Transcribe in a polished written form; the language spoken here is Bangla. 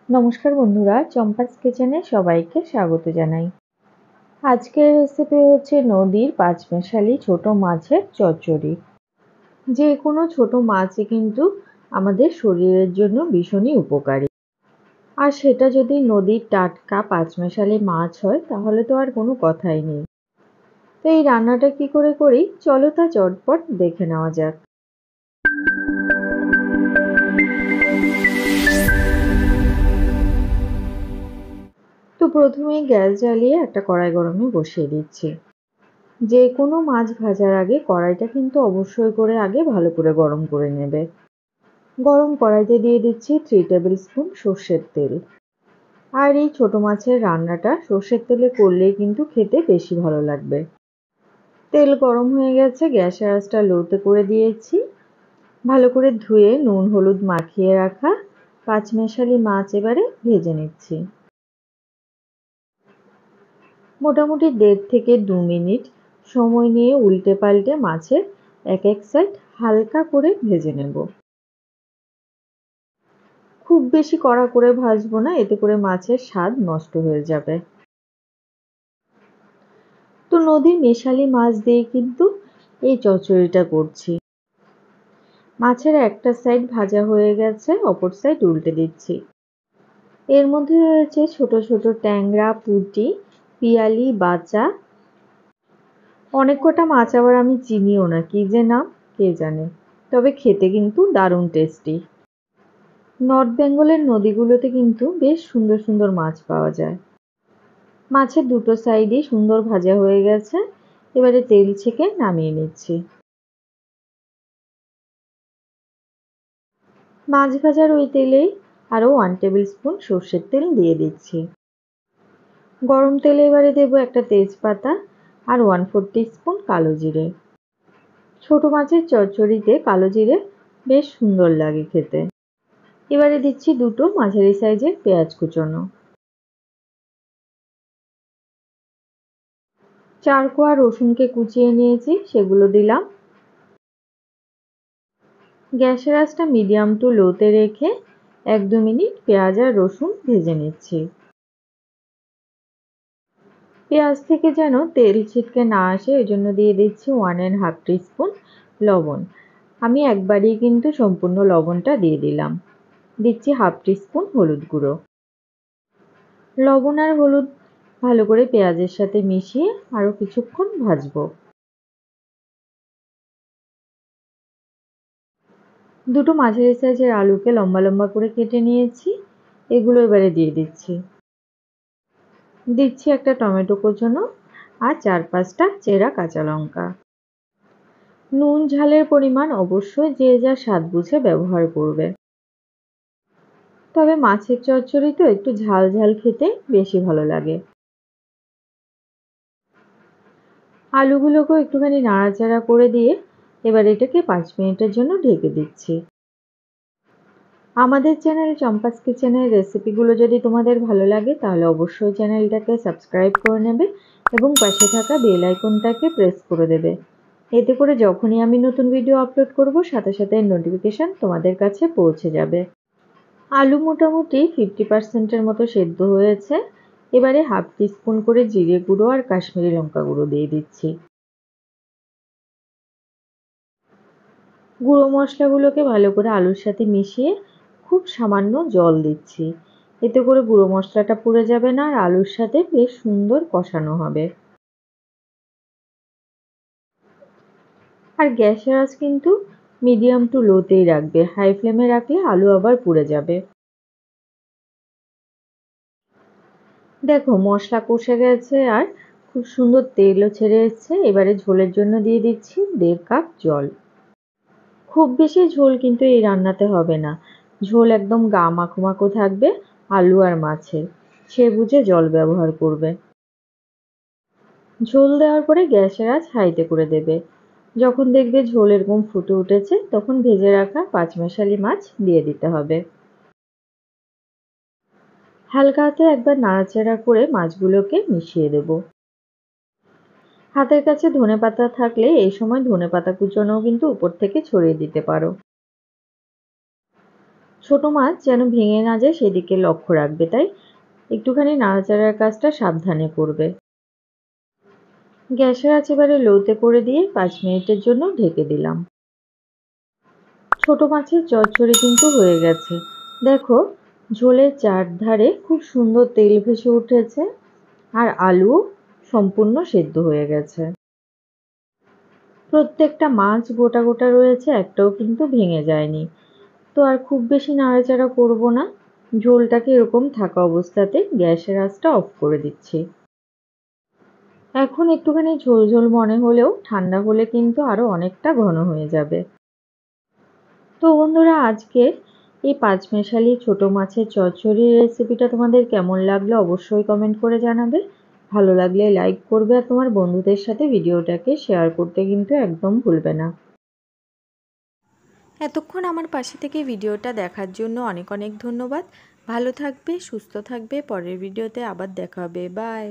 নমস্কার বন্ধুরা, চম্পাস কিচেনে সবাইকে স্বাগত জানাই। আজকের রেসিপি হচ্ছে নদীর পাঁচমেশালি ছোট মাছের চচ্চড়ি। যে কোনো ছোট মাছই কিন্তু আমাদের শরীরের জন্য ভীষণই উপকারী। আর সেটা যদি নদীর টাটকা পাঁচমেশালি মাছ হয় তাহলে তো আর কোনো কথাই নেই। তো এই রান্নাটা কি করে করি চলো তা চটপট দেখে নেওয়া যাক। তো প্রথমেই গ্যাস জ্বালিয়ে একটা কড়াই গরমে বসিয়ে দিচ্ছি। যে কোনো মাছ ভাজার আগে কড়াইটা কিন্তু অবশ্যই করে আগে ভালো করে গরম করে নেবে। গরম কড়াইতে দিয়ে দিচ্ছি 3 টেবিল স্পুন সর্ষের তেল। আর এই ছোট মাছের রান্নাটা সর্ষের তেলে করলেই কিন্তু খেতে বেশি ভালো লাগবে। তেল গরম হয়ে গেছে, গ্যাসের আঁচটা লোতে করে দিয়েছি। ভালো করে ধুয়ে নুন হলুদ মাখিয়ে রাখা পাঁচমেশালি মাছ এবারে ভেজে নিচ্ছি। মোটামুটি 1.5 থেকে 2 মিনিট সময় নিয়ে উল্টে পাল্টে মাছের এক এক সাইড হালকা করে ভেজে নেব। খুব বেশি কড়া করে ভাজবো না, এতে করে মাছের স্বাদ নষ্ট হয়ে যাবে। তো নদীর মেশালি মাছ দিয়ে কিন্তু এই চচ্চড়িটা করছি। মাছের একটা সাইড ভাজা হয়ে গেছে, অপর সাইড উল্টে দিচ্ছি। এর মধ্যে রয়েছে ছোট ছোট ট্যাংরা, পুঁটি, পিয়ালি, বাচা। অনেক কটা মাছ আবার আমি চিনিও না, কি যে নাম কে জানে, তবে খেতে কিন্তু দারুণ টেস্টি। নর্থ বেঙ্গলের নদীগুলোতে কিন্তু বেশ সুন্দর সুন্দর মাছ পাওয়া যায়। মাছের দুটো সাইডই সুন্দর ভাজা হয়ে গেছে, এবারে তেল ছেঁকে নামিয়ে নিচ্ছি। মাছ ভাজার ওই তেলেই আরও 1 টেবিল স্পুন সর্ষের তেল দিয়ে দিচ্ছি। গরম তেলে এবারে দেব একটা তেজপাতা আর 1/4 টিস্পুন কালো জিরে। ছোট মাছের চচ্চড়িতে কালো জিরে বেশ সুন্দর লাগে খেতে। এবারে দিচ্ছি দুটো মাঝারি সাইজের পেঁয়াজ কুচোনো। 4 কোয়া রসুনকে কুচিয়ে নিয়েছি, সেগুলো দিলাম। গ্যাসের আঁচটা মিডিয়াম টু লোতে রেখে 1-2 মিনিট পেঁয়াজ আর রসুন ভেজে নিচ্ছি। পেঁয়াজ থেকে যেন তেল ছিটকে না আসে ওই জন্য দিয়ে দিচ্ছি 1.5 টিস্পুন লবণ। আমি একবারই কিন্তু সম্পূর্ণ লবণটা দিয়ে দিলাম। দিচ্ছি 1/2 টিস্পুন হলুদ গুঁড়ো। লবণ আর হলুদ ভালো করে পেঁয়াজের সাথে মিশিয়ে আরও কিছুক্ষণ ভাজবো। দুটো মাঝারি সাইজের আলুকে লম্বা লম্বা করে কেটে নিয়েছি, এগুলো এবারে দিয়ে দিচ্ছি। দিচ্ছি একটা টমেটো কুচোনো আর 4-5টা চেরা কাঁচা লঙ্কা। নুন ঝালের পরিমাণ অবশ্যই যে যার স্বাদ বুঝে ব্যবহার করবে, তবে মাছের চচ্চড়ি তো একটু ঝাল ঝাল খেতে বেশি ভালো লাগে। আলুগুলোকেও একটুখানি নাড়াচাড়া করে দিয়ে এবার এটাকে 5 মিনিটের জন্য ঢেকে দিচ্ছি। আমাদের চ্যানেল চম্পাস কিচেনের রেসিপিগুলো যদি তোমাদের ভালো লাগে তাহলে অবশ্যই চ্যানেলটাকে সাবস্ক্রাইব করে নেবে এবং পাশে থাকা বেল আইকনটাকে প্রেস করে দেবে। এতে করে যখনই আমি নতুন ভিডিও আপলোড করব সাথে সাথে নোটিফিকেশান তোমাদের কাছে পৌঁছে যাবে। আলু মোটামুটি 50% মতো সেদ্ধ হয়েছে। এবারে 1/2 টিস্পুন করে জিরে গুঁড়ো আর কাশ্মীরি লঙ্কা গুঁড়ো দিয়ে দিচ্ছি। গুঁড়ো মশলাগুলোকে ভালো করে আলুর সাথে মিশিয়ে খুব সামান্য জল দিচ্ছি। এতে করে গুঁড়ো মশলাটা পুড়ে যাবে না আর আলুর সাথে বেশ সুন্দর কষানো হবে। আর গ্যাসের আঁচ কিন্তু মিডিয়াম টু লোতেই রাখবে, হাই ফ্লেমে রাখলে আলু আবার পুড়ে যাবে। দেখো মশলা কষে গেছে আর খুব সুন্দর তেলও ছেড়ে এসছে। এবারে ঝোলের জন্য দিয়ে দিচ্ছি 1.5 কাপ জল। খুব বেশি ঝোল কিন্তু এই রান্নাতে হবে না, ঝোল একদম গা মাখো মাখো থাকবে আলু আর মাছের, সে বুঝে জল ব্যবহার করবে। ঝোল দেওয়ার পরে গ্যাসের আঁচ হাইতে করে দেবে। যখন দেখবে ঝোল এরকম ফুটে উঠেছে তখন ভেজে রাখা পাঁচমেশালি মাছ দিয়ে দিতে হবে। হালকা হাতে একবার নাড়াচাড়া করে মাছগুলোকে মিশিয়ে দেব। হাতের কাছে ধনেপাতা থাকলে এই সময় ধনেপাতা কুচোনোও কিন্তু উপর থেকে ছড়িয়ে দিতে পারো। ছোট মাছ যেন ভেঙে না যায় সেদিকে লক্ষ্য রাখবে, তাই একটুখানি নাড়াচাড়ার কাজটা সাবধানে করবে। গ্যাসের আঁচ এবারে লোতে করে দিয়ে 5 মিনিটের জন্য ঢেকে দিলাম। ছোট মাছের চচ্চড়ি কিন্তু হয়ে গেছে। দেখো ঝোলের চারধারে খুব সুন্দর তেল ভেসে উঠেছে আর আলুও সম্পূর্ণ সেদ্ধ হয়ে গেছে। প্রত্যেকটা মাছ গোটা গোটা রয়েছে, একটাও কিন্তু ভেঙে যায়নি। তো আর খুব বেশি নাড়াচাড়া করব না, ঝোলটাকে এরকম থাকা অবস্থাতে গ্যাসের আঁচটা অফ করে দিচ্ছি। এখন একটুখানি ঝোল ঝোল মনে হলেও ঠান্ডা হলে কিন্তু আরো অনেকটা ঘন হয়ে যাবে। তো বন্ধুরা, আজকের এই পাঁচমেশালি ছোট মাছের চচ্চড়ির রেসিপিটা তোমাদের কেমন লাগলো অবশ্যই কমেন্ট করে জানাবে। ভালো লাগলে লাইক করবে আর তোমার বন্ধুদের সাথে ভিডিওটাকে শেয়ার করতে কিন্তু একদম ভুলবে না। এতক্ষণ আমার পাশে থেকে ভিডিওটা দেখার জন্য অনেক অনেক ধন্যবাদ। ভালো থাকবে, সুস্থ থাকবে। পরের ভিডিওতে আবার দেখা হবে। বাই।